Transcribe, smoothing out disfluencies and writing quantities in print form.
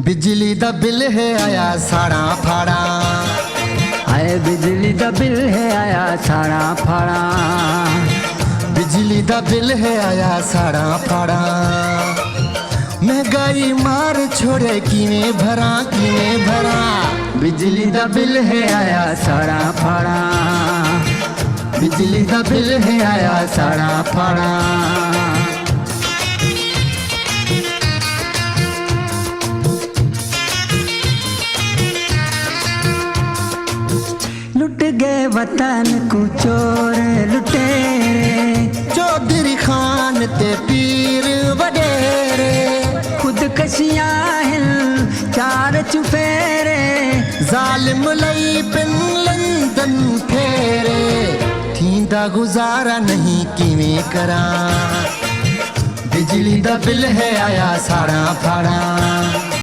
बिजली दा बिल है आया साड़ा फाड़ा। आए बिजली दा बिल है आया साड़ा फाड़ा। बिजली दा बिल है आया साड़ा फाड़ा। महंगाई मार छोड़े किवें भरा किवें भरा। बिजली दा बिल है आया साड़ा फाड़ा। बिजली दा बिल है आया साड़ा फाड़ा। लुट गए वतन को चोर लुटेरे। चौधरी खान ते पीर वडेरे। खुदकशियां हिल चार चुफेरे। जालिम लई पिन लंदन फेरे। थींदा गुजारा नहीं किवें करा। बिजली दा बिल है आया साड़ा फाड़ा।